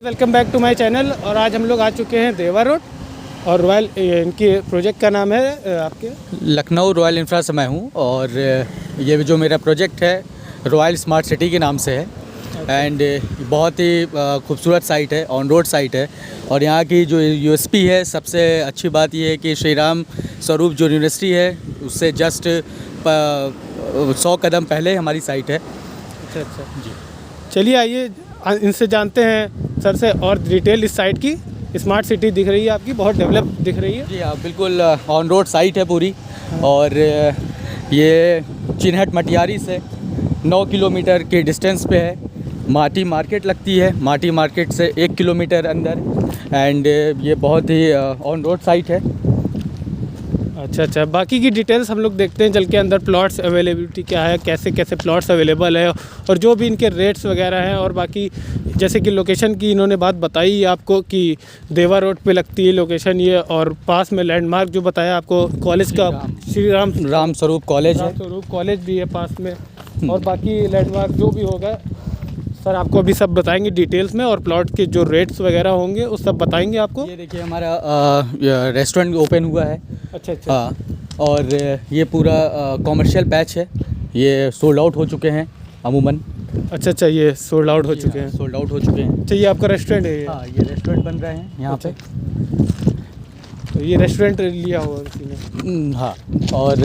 Welcome back to my channel. और आज हम लोग आ चुके हैं देवा रोड और रॉयल, इनकी प्रोजेक्ट का नाम है आपके लखनऊ रॉयल इंफ्रा से मैं हूँ और ये जो मेरा प्रोजेक्ट है रॉयल स्मार्ट सिटी के नाम से है। एंड बहुत ही खूबसूरत साइट है, ऑन रोड साइट है। और यहाँ की जो यूएसपी है, सबसे अच्छी बात ये है कि श्री राम स्वरूप जो यूनिवर्सिटी है उससे जस्ट 100 कदम पहले हमारी साइट है। अच्छा जी, चलिए आइए इनसे जानते हैं सर से और डिटेल इस साइट की। स्मार्ट सिटी दिख रही है आपकी, बहुत डेवलप दिख रही है। जी हाँ, बिल्कुल ऑन रोड साइट है पूरी। और ये चिन्हट मटियारी से 9 किलोमीटर के डिस्टेंस पे है। माटी मार्केट लगती है, माटी मार्केट से 1 किलोमीटर अंदर। एंड ये बहुत ही ऑन रोड साइट है। अच्छा, बाकी की डिटेल्स हम लोग देखते हैं चल के अंदर। प्लॉट्स अवेलेबिलिटी क्या है, कैसे कैसे प्लॉट्स अवेलेबल है और जो भी इनके रेट्स वगैरह हैं। और बाकी जैसे कि लोकेशन की इन्होंने बात बताई आपको कि देवा रोड पे लगती है लोकेशन ये, और पास में लैंडमार्क जो बताया आपको कॉलेज का श्री राम स्वरूप कॉलेज है। स्वरूप कॉलेज भी है पास में। और बाकी लैंडमार्क जो भी होगा सर आपको अभी सब बताएंगे डिटेल्स में। और प्लॉट के जो रेट्स वगैरह होंगे वो सब बताएंगे आपको। ये देखिए हमारा रेस्टोरेंट ओपन हुआ है। अच्छा हाँ, और ये पूरा कॉमर्शियल पैच है। ये सोल्ड आउट हो चुके हैं अमूमन। अच्छा, ये सोल्ड आउट हो चुके हैं। सोल्ड आउट हो चुके हैं। अच्छा, ये आपका रेस्टोरेंट है ये? हाँ, ये रेस्टोरेंट बन रहे हैं यहाँ पे। तो ये रेस्टोरेंट लिया हुआ किसी ने? हाँ, और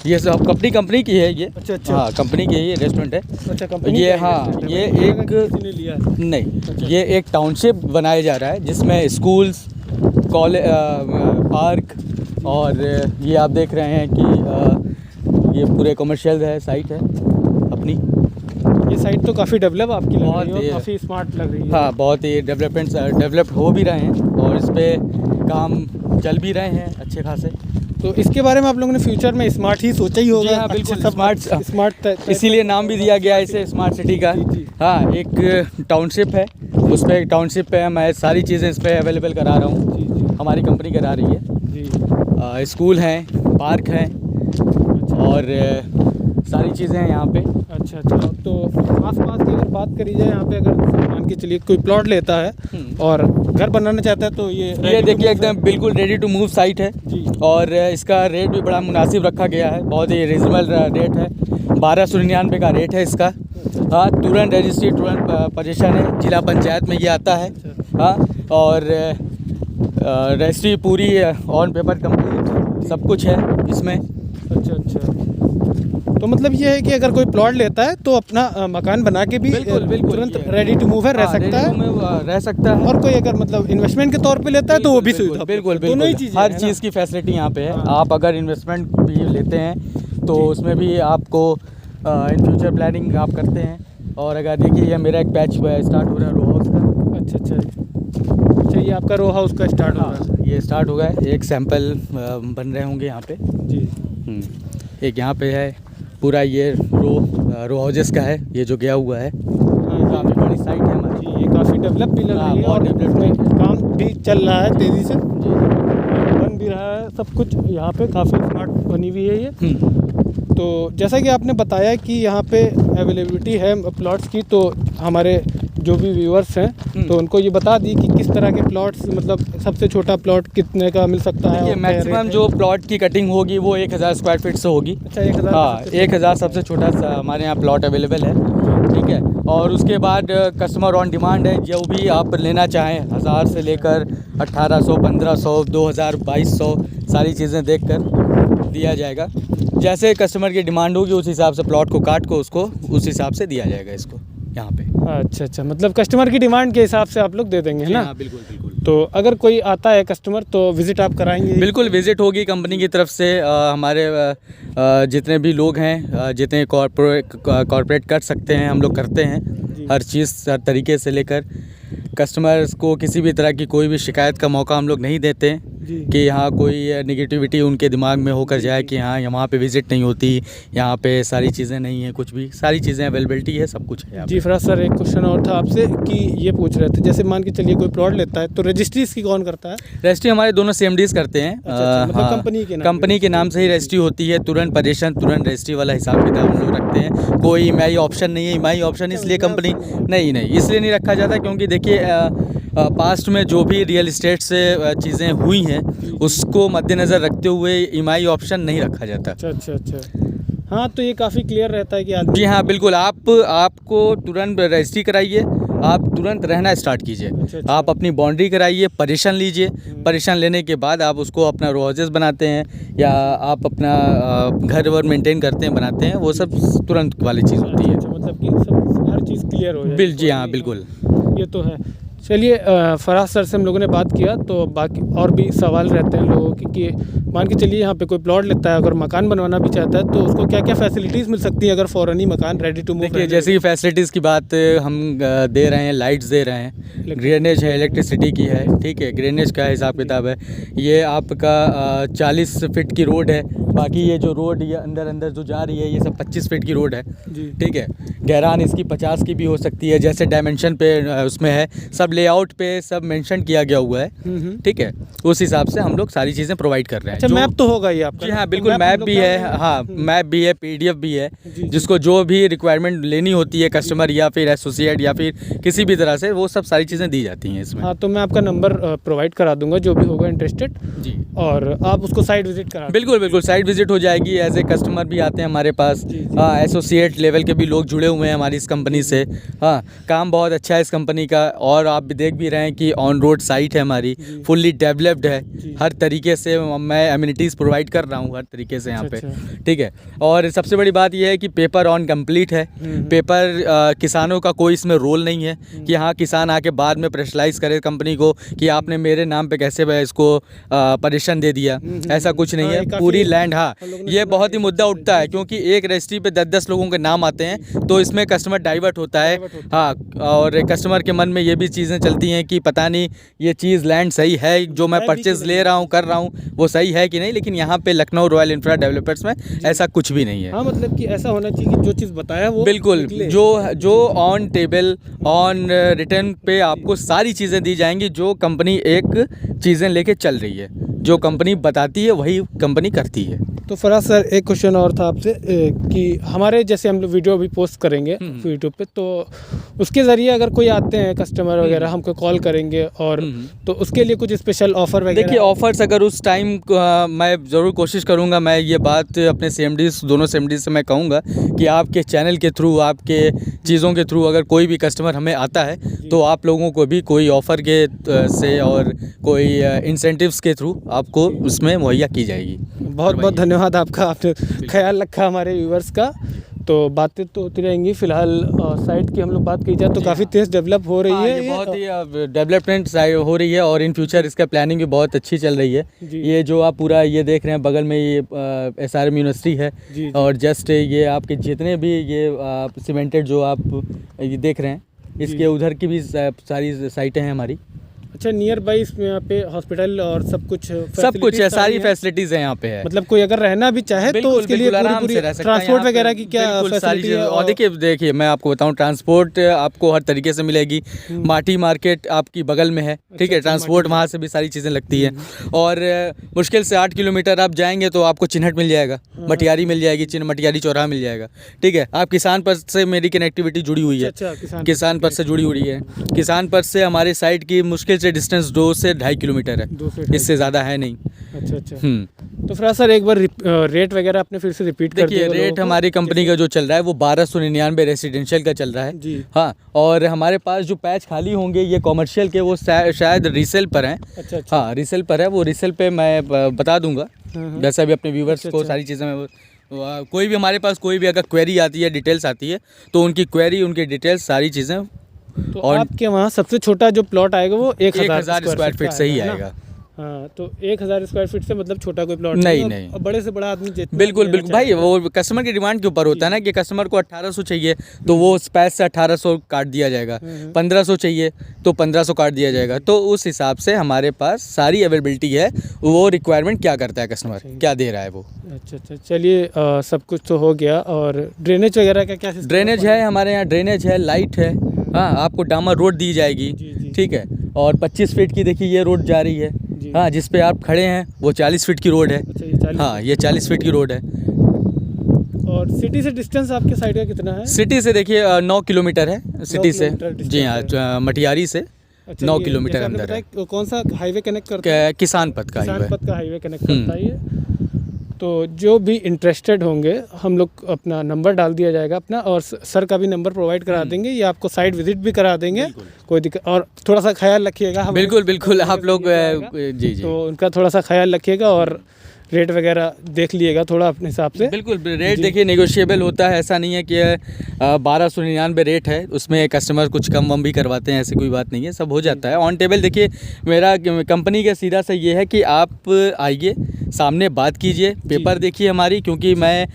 ये सब कंपनी की है ये। अच्छा। हाँ, कंपनी की है ये रेस्टोरेंट है। अच्छा, कंपनी ये का हाँ, ये एक किसी ने लिया है? नहीं। अच्छा। ये एक टाउनशिप बनाया जा रहा है जिसमें स्कूल्स, कॉलेज, पार्क और ये आप देख रहे हैं कि ये पूरे कमर्शियल है, साइट है अपनी। ये साइट तो काफ़ी डेवलप आपकी लग रही है और ही काफ़ी स्मार्ट लग रही है। हाँ, बहुत ही डेवलप हो भी रहे हैं और इस पर काम चल भी रहे हैं अच्छे खासे। तो इसके बारे में आप लोगों ने फ्यूचर में स्मार्ट ही सोचा ही होगा। हाँ, बिल्कुल स्मार्ट इसीलिए नाम भी दिया गया है इसे स्मार्ट सिटी का। जी। हाँ, एक टाउनशिप है, उस पर टाउनशिप पे मैं सारी चीज़ें इस पर अवेलेबल करा रहा हूँ। जी। हमारी कंपनी करा रही है जी। स्कूल हैं, पार्क हैं और सारी चीज़ें हैं यहाँ पे। अच्छा। तो आसपास की अगर बात करी जाए, यहाँ पे अगर मान के चलिए कोई प्लॉट लेता है और घर बनाना चाहता है तो ये देखिए एकदम बिल्कुल रेडी टू मूव साइट है। जी। और इसका रेट भी बड़ा मुनासिब रखा गया है, बहुत ही रिजनेबल रेट है। 1299 का रेट है इसका। हाँ, तुरंत रजिस्ट्री, तुरंत पोजीशन है, जिला पंचायत में ये आता है। हाँ, और रजिस्ट्री पूरी ऑन पेपर कंप्लीट सब कुछ है इसमें। अच्छा। तो मतलब ये है कि अगर कोई प्लॉट लेता है तो अपना मकान बना के भी बिल्कुल तुरंत रेडी टू मूव है, रह सकता है। और कोई अगर मतलब इन्वेस्टमेंट के तौर पे लेता है तो वो भी सुविधा। बिल्कुल हर चीज़ की फैसिलिटी यहाँ पे है। हाँ। आप अगर इन्वेस्टमेंट भी लेते हैं तो उसमें भी आपको इन फ्यूचर प्लानिंग आप करते हैं। और अगर देखिए ये मेरा एक पैच स्टार्ट हो रहा है रो हाउस का। अच्छा, ये आपका रो हाउस का स्टार्ट हो रहा है? ये स्टार्ट हो गया है, एक सैंपल बन रहे होंगे यहाँ पे। जी। एक यहाँ पे है पूरा, ये रो हाउसेस का है ये जो गया हुआ है। काफ़ी बड़ी साइट है हमारी। ये काफ़ी डेवलप भी लग रही है बहुत और डेवलप काम भी चल रहा है तेज़ी से, जी। बन भी रहा है सब कुछ। यहाँ पे काफ़ी स्मार्ट बनी हुई है ये। तो जैसा कि आपने बताया कि यहाँ पे अवेलेबिलिटी है प्लॉट्स की, तो हमारे जो भी व्यूअर्स हैं तो उनको ये बता दी कि किस तरह के प्लॉट्स, मतलब सबसे छोटा प्लॉट कितने का मिल सकता है। ये मैक्सिमम जो प्लॉट की कटिंग होगी वो 1000 स्क्वायर फीट से होगी। अच्छा, 1000? हाँ, 1000 सबसे छोटा सा हमारे यहाँ प्लॉट अवेलेबल है। ठीक है। और उसके बाद कस्टमर ऑन डिमांड है, जो भी आप लेना चाहें 1000 से लेकर 1800, 1500, 2000, 2200 सारी चीज़ें देख कर दिया जाएगा। जैसे कस्टमर की डिमांड होगी उस हिसाब से प्लॉट को काट को उसको उस हिसाब से दिया जाएगा इसको यहाँ पे। अच्छा, मतलब कस्टमर की डिमांड के हिसाब से आप लोग दे देंगे, है ना? हाँ, बिल्कुल। तो अगर कोई आता है कस्टमर तो विज़िट आप कराएंगे? बिल्कुल विज़िट होगी कंपनी की तरफ से। हमारे जितने भी लोग हैं, जितने कॉर्पोरेट कर सकते हैं हम लोग करते हैं। हर चीज़, हर तरीके से लेकर कस्टमर्स को किसी भी तरह की कोई भी शिकायत का मौका हम लोग नहीं देते हैं। जी। कि यहाँ कोई निगेटिविटी उनके दिमाग में होकर जाए कि हाँ यहाँ पे विज़िट नहीं होती, यहाँ पे सारी चीज़ें नहीं हैं, कुछ भी सारी चीज़ें अवेलेबिलिटी है, सब कुछ है यहाँ पे। जी फराज सर, एक क्वेश्चन और था आपसे कि ये पूछ रहे थे, जैसे मान के चलिए कोई प्लॉट लेता है तो रजिस्ट्री इसकी कौन करता है? रजिस्ट्री हमारे दोनों CMDs करते हैं। अच्छा, मतलब हाँ, कंपनी के नाम कंपनी के नाम से ही रजिस्ट्री होती है, तुरंत पजेशन, तुरंत रजिस्ट्री वाला हिसाब किताब हम लोग रखते हैं। कोई EMI ऑप्शन नहीं है। EMI ऑप्शन इसलिए कंपनी नहीं इसलिए नहीं रखा जाता क्योंकि देखिए पास्ट में जो भी रियल इस्टेट से चीज़ें हुई हैं उसको मद्देनज़र रखते हुए EMI ऑप्शन नहीं रखा जाता। अच्छा। हाँ, तो ये काफ़ी क्लियर रहता है कि आदमी। जी हाँ, बिल्कुल। आपको तुरंत रजिस्ट्री कराइए, आप तुरंत रहना स्टार्ट कीजिए। अच्छा। आप अपनी बाउंड्री कराइए, पजेशन लीजिए, पजेशन लेने के बाद आप उसको अपना रो हाउसेस बनाते हैं या आप अपना घर वर मेंटेन करते हैं, बनाते हैं, वो सब तुरंत वाली चीज़ होती है। अच्छा, मतलब कि सब हर चीज़ क्लियर हो जाए। जी हाँ, बिल्कुल। ये तो है। चलिए, फराज सर से हम लोगों ने बात किया, तो बाकी और भी सवाल रहते हैं लोगों के कि मान के चलिए यहाँ पे कोई प्लॉट लेता है, अगर मकान बनवाना भी चाहता है तो उसको क्या क्या फैसिलिटीज़ मिल सकती है अगर फ़ौरन ही मकान रेडी टू मूव? देखिए, जैसे कि फैसिलिटीज़ की बात हम दे रहे हैं, लाइट्स दे रहे हैं, ड्रेनेज है, इलेक्ट्रिसिटी की है, ठीक है। ड्रेनेज का हिसाब किताब है, ये आपका 40 फीट की रोड है। बाकी ये जो रोड ये अंदर जो जा रही है ये सब 25 फीट की रोड है, ठीक है। गहरान इसकी 50 की भी हो सकती है, जैसे डायमेंशन पे उसमें है, सब लेआउट पे सब मेंशन किया गया हुआ है, ठीक है। उस हिसाब से हम लोग सारी चीज़ें प्रोवाइड कर रहे हैं। अच्छा, मैप तो होगा ही आपका? जी हाँ, बिल्कुल। मैप भी है, हाँ, मैप भी है, PDF भी है, जिसको जो भी रिक्वायरमेंट लेनी होती है कस्टमर या फिर एसोसिएट या फिर किसी भी तरह से, वो सब सारी चीज़ें दी जाती हैं इसमें। हाँ, तो मैं आपका नंबर प्रोवाइड करा दूंगा जो भी होगा इंटरेस्टेड जी, और आप उसको साइट विजिट करा। बिल्कुल साइट विजिट हो जाएगी। एज ए कस्टमर भी आते हैं हमारे पास, हाँ, एसोसिएट लेवल के भी लोग जुड़े हुए हैं हमारी इस कंपनी से। हाँ, काम बहुत अच्छा है इस कंपनी का, और आप भी देख भी रहे हैं कि ऑन रोड साइट है हमारी, फुल्ली डेवलप्ड है, हर तरीके से मैं एमिनिटीज़ प्रोवाइड कर रहा हूँ हर तरीके से यहाँ पे, ठीक है। और सबसे बड़ी बात यह है कि पेपर ऑन कंप्लीट है। पेपर किसानों का कोई इसमें रोल नहीं है कि हाँ किसान आके बाद में प्रेशराइज करे कंपनी को कि आपने मेरे नाम पे कैसे इसको पजेशन दे दिया, ऐसा कुछ नहीं है। पूरी लैंड, हाँ, ये बहुत ही मुद्दा उठता है क्योंकि एक रजिस्ट्री पे 10-10 लोगों के नाम आते हैं तो इसमें कस्टमर डाइवर्ट होता है, हाँ। और कस्टमर के मन में ये भी चीज़ें चलती हैं कि पता नहीं ये चीज़ लैंड सही है, जो मैं परचेज़ ले रहा हूँ कर रहा हूँ वो सही है कि नहीं, लेकिन यहाँ पे लखनऊ रॉयल इंफ्रा डेवलपर्स में ऐसा कुछ भी नहीं है। हाँ, मतलब कि ऐसा होना चाहिए कि जो चीज़ बताया वो बिल्कुल, जो ऑन टेबल ऑन रिटर्न पे आपको सारी चीज़ें दी जाएंगी, जो कंपनी एक चीज़ें लेके चल रही है, जो कंपनी बताती है वही कंपनी करती है। तो फराज सर, एक क्वेश्चन और था आपसे कि हमारे जैसे हम लोग वीडियो भी पोस्ट करेंगे यूट्यूब पे, तो उसके ज़रिए अगर कोई आते हैं कस्टमर वगैरह हमको कॉल करेंगे और तो उसके लिए कुछ स्पेशल ऑफ़र वगैरह? देखिए, ऑफ़र्स अगर उस टाइम मैं ज़रूर कोशिश करूँगा, मैं ये बात अपने CMDs दोनों CMDs से मैं कहूँगा कि आपके चैनल के थ्रू, आपके चीज़ों के थ्रू अगर कोई भी कस्टमर हमें आता है तो आप लोगों को भी कोई ऑफ़र के से और कोई इंसेंटिव्स के थ्रू आपको उसमें मुहैया की जाएगी। बहुत बहुत धन्यवाद आपका, आपने ख्याल रखा हमारे व्यूवर्स का। तो बातें तो होती रहेंगी, फिलहाल साइट की हम लोग बात की जाए तो काफ़ी तेज़ डेवलप हो रही है, ये बहुत ही डेवलपमेंट हो रही है और इन फ्यूचर इसका प्लानिंग भी बहुत अच्छी चल रही है। ये जो आप पूरा ये देख रहे हैं बगल में ये SRM यूनिवर्सिटी है और जस्ट ये आपके जितने भी ये सीमेंटेड जो आप ये देख रहे हैं इसके उधर की भी सारी साइटें हैं हमारी। अच्छा, नियर बाई इसमें यहाँ पे हॉस्पिटल और सब कुछ है, सारी फैसिलिटीज़ हैं यहाँ पे है। मतलब कोई अगर रहना भी चाहे तो उसके लिए आराम से रह सकता है। ट्रांसपोर्ट वगैरह की क्या सारी चीज़, और देखिए मैं आपको बताऊँ, ट्रांसपोर्ट आपको हर तरीके से मिलेगी। माटी मार्केट आपकी बगल में है, ठीक है, ट्रांसपोर्ट वहाँ से भी सारी चीज़ें लगती है। और मुश्किल से 8 किलोमीटर आप जाएंगे तो आपको चिन्हट मिल जाएगा, मटियारी मिल जाएगी, मटियारी चौराहा मिल जाएगा, ठीक है। आप किसान पर से मेरी कनेक्टिविटी जुड़ी हुई है, किसान पर से जुड़ी हुई है। किसान पर से हमारे साइड की मुश्किल से डिस्टेंस 2 से 2.5 किलोमीटर है, इससे ज़्यादा है नहीं। अच्छा। तो फिर सर एक बार रेट वगैरह आपने फिर से रिपीट कर दिया। देखिए, रेट हमारी कंपनी का जो चल रहा है वो 1299 रेसिडेंशियल का चल रहा है जी। हाँ, और हमारे पास जो पैच खाली होंगे ये कॉमर्शियल के, वो शायद रीसेल पर हैं। अच्छा। हाँ, रीसेल पर है, वो रीसेल पे मैं बता दूंगा जैसा भी अपने व्यूवर्स को सारी चीज़ें में। कोई भी हमारे पास कोई भी अगर क्वेरी आती है, डिटेल्स आती है, तो उनकी क्वेरी, उनकी डिटेल्स, सारी चीज़ें। तो आपके वहाँ सबसे छोटा जो प्लॉट आएगा वो 1000 स्क्वायर फीट से ही आएगा। हाँ, तो 1000 स्क्वायर फीट से मतलब छोटा कोई प्लॉट नहीं, और नहीं। बड़े से बड़ा आदमी जितना बिल्कुल लेना बिल्कुल भाई, चाहेगा। वो कस्टमर की डिमांड के ऊपर होता है ना कि कस्टमर को 1800 चाहिए तो वो उस पैसे से 1800 काट दिया जाएगा, 1500 चाहिए तो 1500 काट दिया जाएगा। तो उस हिसाब से हमारे पास सारी अवेलेबिलिटी है, वो रिक्वायरमेंट क्या करता है कस्टमर, क्या दे रहा है वो। अच्छा अच्छा, चलिए सब कुछ तो हो गया। और ड्रेनेज वगैरह का क्या सिस्टम ड्रेनेज है हमारे यहाँ, ड्रेनेज है, लाइट है, हाँ आपको डामर रोड दी जाएगी, जी, जी। ठीक है। और 25 फीट की देखिए ये रोड जा रही है, जी। हाँ जिस पे आप खड़े हैं वो 40 फीट की रोड है। अच्छा, ये 40 हाँ ये 40 फीट की रोड है। और सिटी से डिस्टेंस आपके साइड का कितना है? सिटी से देखिए 9 किलोमीटर है सिटी से, किलोमीटर distance जी हाँ, मटियारी से अच्छा, 9 ये किलोमीटर जैसे आपने अंदर है। बताया, कौन सा हाईवे कनेक्ट करता है? किसान पथ का किसान highway। पथ का हाईवे कनेक्ट करता है ये। तो जो भी इंटरेस्टेड होंगे हम लोग अपना नंबर डाल दिया जाएगा अपना, और सर का भी नंबर प्रोवाइड करा देंगे, ये आपको साइट विजिट भी करा देंगे, कोई दिक्कत। और थोड़ा सा ख्याल रखिएगा हमारे बिल्कुल बिल्कुल, आप लोग जी जी, तो उनका थोड़ा सा ख्याल रखिएगा और रेट वगैरह देख लिएगा थोड़ा अपने हिसाब से। बिल्कुल रेट देखिए नेगोशिएबल होता है, ऐसा नहीं है कि 1299 रेट है, उसमें कस्टमर कुछ कम वम भी करवाते हैं, ऐसी कोई बात नहीं है, सब हो जाता है ऑन टेबल। देखिए मेरा कंपनी का सीधा सा ये है कि आप आइए, सामने बात कीजिए, पेपर देखिए हमारी, क्योंकि मैं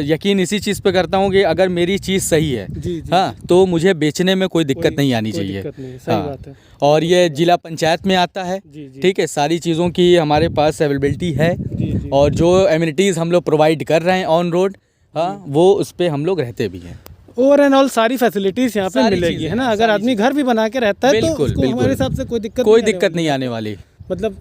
यकीन इसी चीज़ पे करता हूँ कि अगर मेरी चीज़ सही है, जी, जी। हाँ, तो मुझे बेचने में कोई दिक्कत नहीं आनी कोई चाहिए। दिक्कत नहीं है, सही हाँ, बात है। और ये जिला पंचायत में आता है, जी, जी। ठीक है, सारी चीज़ों की हमारे पास अवेलेबिलिटी है, जी, जी। और जो एमिनिटीज़ हम लोग प्रोवाइड कर रहे हैं ऑन रोड, हाँ वो उस पे हम लोग रहते भी हैं। ओवर एंड ऑल सारी फैसिलिटीज यहाँ पे सारी मिलेगी, चीज़ें है ना। हैं, अगर सारी आदमी घर भी बना के रहता है तो बिल्कुल, उसको बिल्कुल। हमारे हिसाब से कोई दिक्कत कोई आने दिक्कत वाली नहीं है। आने वाली। मतलब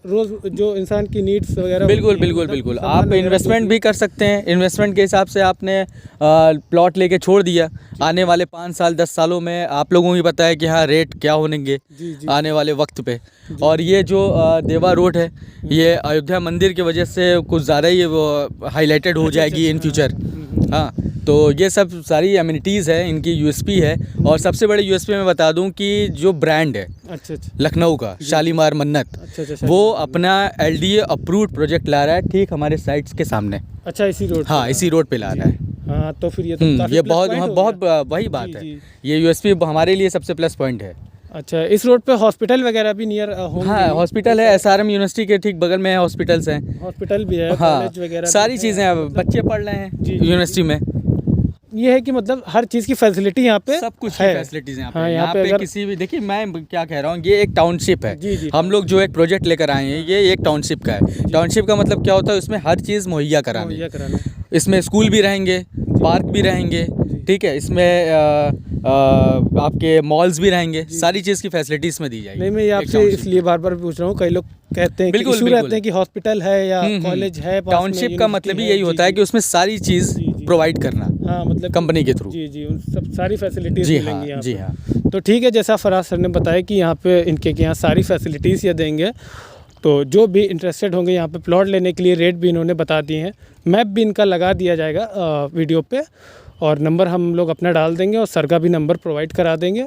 रोज जो इंसान की नीड्स वगैरह बिल्कुल होती हैं, बिल्कुल मतलब बिल्कुल, सामान आप वगैरह इन्वेस्टमेंट जो भी कर सकते हैं, इन्वेस्टमेंट के हिसाब से आपने प्लॉट लेके छोड़ दिया, आने वाले 5 साल 10 सालों में आप लोगों को भी पता है कि हाँ रेट क्या होंगे जी, जी। आने वाले वक्त पे। और ये जो देवा रोड है, ये अयोध्या मंदिर की वजह से कुछ ज़्यादा ही वो हाईलाइटेड हो जाएगी इन फ्यूचर, हाँ। तो ये सब सारी एमिनिटीज़ है, इनकी यूएसपी है। और सबसे बड़ी यूएसपी मैं बता दूं कि जो ब्रांड है अच्छा अच्छा लखनऊ का शालीमार मन्नत, अच्छा अच्छा वो अपना LDA अप्रूव्ड प्रोजेक्ट ला रहा है, ठीक हमारे साइट्स के सामने, अच्छा, इसी रोड हाँ इसी रोड पे ला रहा है। हाँ, तो फिर ये तो काफी ये plus बहुत point हो बहुत गया। वही बात जी, है, जी। ये यूएसपी हमारे लिए सबसे प्लस पॉइंट है। अच्छा, इस रोड पे हॉस्पिटल वगैरह भी नियर होंगे? हाँ हॉस्पिटल है, SRM यूनिवर्सिटी के ठीक बगल में हॉस्पिटल्स हैं, हॉस्पिटल भी है, हाँ कॉलेज वगैरह सारी भी है, चीज़ें, अब मतलब बच्चे पढ़ रहे हैं जी, जी, यूनिवर्सिटी में, ये है कि मतलब हर चीज़ की फैसिलिटी यहाँ पे सब कुछ है। फैसिलिटीज़ यहाँ पे। हाँ, यहाँ पे अगर किसी भी, देखिए मैं क्या कह रहा हूँ, ये एक टाउनशिप है, जी, जी, हम लोग जो एक प्रोजेक्ट लेकर आए हैं ये एक टाउनशिप का है। टाउनशिप का मतलब क्या होता है, उसमें हर चीज़ मुहैया करानी, मुहैया कराना। इसमें स्कूल भी रहेंगे, पार्क भी रहेंगे, ठीक है, इसमें आपके मॉल्स भी रहेंगे, सारी चीज़ की फैसिलिटी इसमें दी जाएगी। नहीं, मैं ये एक आपसे टाउनशिप इसलिए बार बार पूछ रहा हूँ, कई लोग कहते हैं कि बिल्कुल, इशू बिल्कुल। रहते हैं कि हॉस्पिटल है या कॉलेज है पास में, टाउनशिप का मतलब ही यूनिवर्सिटी यही है। होता है जी, कि उसमें सारी चीज़ जी, जी। प्रोवाइड करना, हाँ, मतलब कंपनी के थ्रू। जी जी, उन सब सारी फैसिलिटीज़ जी मिलेंगी हाँ, यहाँ जी पे। हाँ। तो ठीक है, जैसा फराज सर ने बताया कि यहाँ पे इनके यहाँ सारी फैसिलिटीज़ ये देंगे, तो जो भी इंटरेस्टेड होंगे यहाँ पे प्लॉट लेने के लिए रेट भी इन्होंने बता दिए हैं, मैप भी इनका लगा दिया जाएगा वीडियो पे, और नंबर हम लोग अपना डाल देंगे और सर का भी नंबर प्रोवाइड करा देंगे।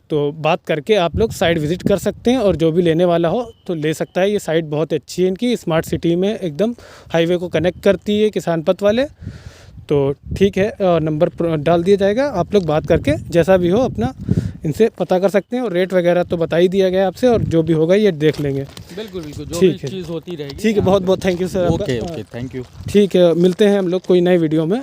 तो बात करके आप लोग साइट विज़िट कर सकते हैं, और जो भी लेने वाला हो तो ले सकता है। ये साइट बहुत अच्छी है इनकी, स्मार्ट सिटी में एकदम हाईवे को कनेक्ट करती है किसान पथ वाले। तो ठीक है, नंबर डाल दिया जाएगा, आप लोग बात करके जैसा भी हो अपना इनसे पता कर सकते हैं, और रेट वगैरह तो बता ही दिया गया आपसे, और जो भी होगा ये देख लेंगे। बिल्कुल बिल्कुल, जो ठीक भी है। चीज़ होती रहेगी। ठीक है, बहुत बहुत थैंक यू सर आपका। Okay okay, thank you. ठीक है, मिलते हैं हम लोग कोई नए वीडियो में।